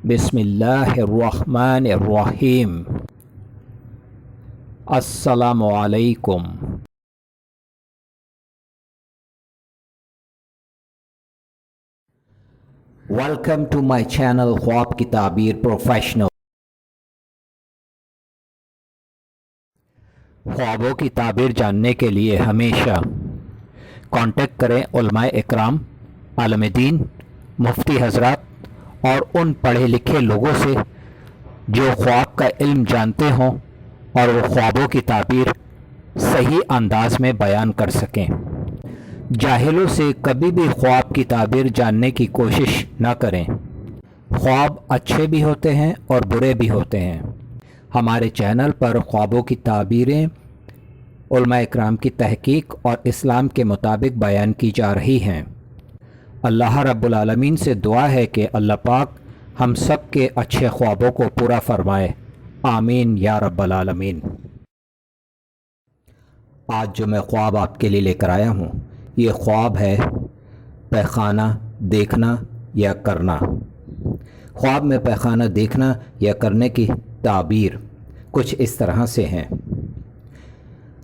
بسم اللہ الرحمن الرحیم۔ السلام علیکم۔ ویلکم ٹو مائی چینل خواب کی تعبیر پروفیشنل۔ خوابوں کی تعبیر جاننے کے لیے ہمیشہ کانٹیکٹ کریں علماء اکرام، عالم دین، مفتی حضرات اور ان پڑھے لکھے لوگوں سے جو خواب کا علم جانتے ہوں اور وہ خوابوں کی تعبیر صحیح انداز میں بیان کر سکیں۔ جاہلوں سے کبھی بھی خواب کی تعبیر جاننے کی کوشش نہ کریں۔ خواب اچھے بھی ہوتے ہیں اور برے بھی ہوتے ہیں۔ ہمارے چینل پر خوابوں کی تعبیریں علماء اکرام کی تحقیق اور اسلام کے مطابق بیان کی جا رہی ہیں۔ اللہ رب العالمین سے دعا ہے کہ اللہ پاک ہم سب کے اچھے خوابوں کو پورا فرمائے، آمین یا رب العالمین۔ آج جو میں خواب آپ کے لیے لے کر آیا ہوں، یہ خواب ہے پیخانہ دیکھنا یا کرنا۔ خواب میں پیخانہ دیکھنا یا کرنے کی تعبیر کچھ اس طرح سے ہیں۔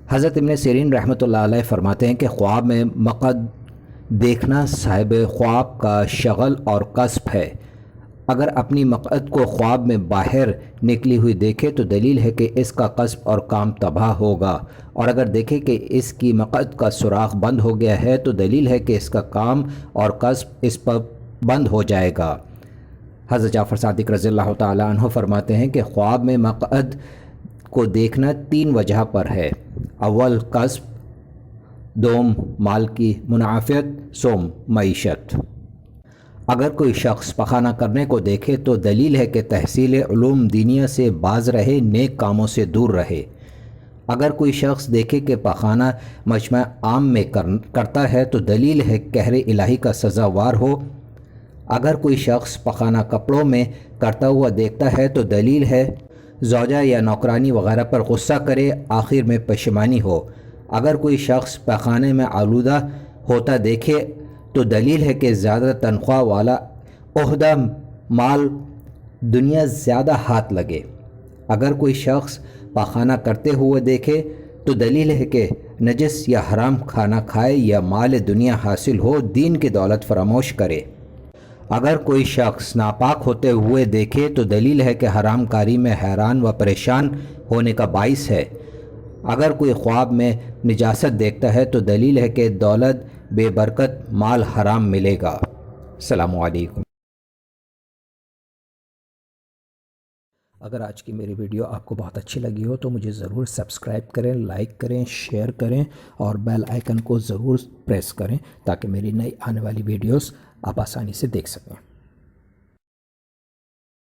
حضرت ابن سیرین رحمۃ اللہ علیہ فرماتے ہیں کہ خواب میں مقعد دیکھنا صاحب خواب کا شغل اور کسب ہے۔ اگر اپنی مقعد کو خواب میں باہر نکلی ہوئی دیکھے تو دلیل ہے کہ اس کا کسب اور کام تباہ ہوگا، اور اگر دیکھے کہ اس کی مقعد کا سوراخ بند ہو گیا ہے تو دلیل ہے کہ اس کا کام اور کسب اس پر بند ہو جائے گا۔ حضرت جعفر صادق رضی اللہ تعالیٰ عنہ فرماتے ہیں کہ خواب میں مقعد کو دیکھنا 3 وجہ پر ہے۔ اول کسب، دوم مال کی منافعت، سوم معیشت۔ اگر کوئی شخص پخانہ کرنے کو دیکھے تو دلیل ہے کہ تحصیل علوم دینیہ سے باز رہے، نیک کاموں سے دور رہے۔ اگر کوئی شخص دیکھے کہ پخانہ مجمع عام میں کرتا ہے تو دلیل ہے قہر الہی کا سزاوار ہو۔ اگر کوئی شخص پخانہ کپڑوں میں کرتا ہوا دیکھتا ہے تو دلیل ہے زوجہ یا نوکرانی وغیرہ پر غصہ کرے، آخر میں پشیمانی ہو۔ اگر کوئی شخص پخانے میں آلودہ ہوتا دیکھے تو دلیل ہے کہ زیادہ تنخواہ والا عہدہ، مال، دنیا زیادہ ہاتھ لگے۔ اگر کوئی شخص پخانہ کرتے ہوئے دیکھے تو دلیل ہے کہ نجس یا حرام کھانا کھائے یا مال دنیا حاصل ہو، دین کی دولت فراموش کرے۔ اگر کوئی شخص ناپاک ہوتے ہوئے دیکھے تو دلیل ہے کہ حرام کاری میں حیران و پریشان ہونے کا باعث ہے۔ اگر کوئی خواب میں نجاست دیکھتا ہے تو دلیل ہے کہ دولت بے برکت، مال حرام ملے گا۔ السلام علیکم۔ اگر آج کی میری ویڈیو آپ کو بہت اچھی لگی ہو تو مجھے ضرور سبسکرائب کریں، لائک کریں، شیئر کریں اور بیل آئیکن کو ضرور پریس کریں تاکہ میری نئی آنے والی ویڈیوز آپ آسانی سے دیکھ سکیں۔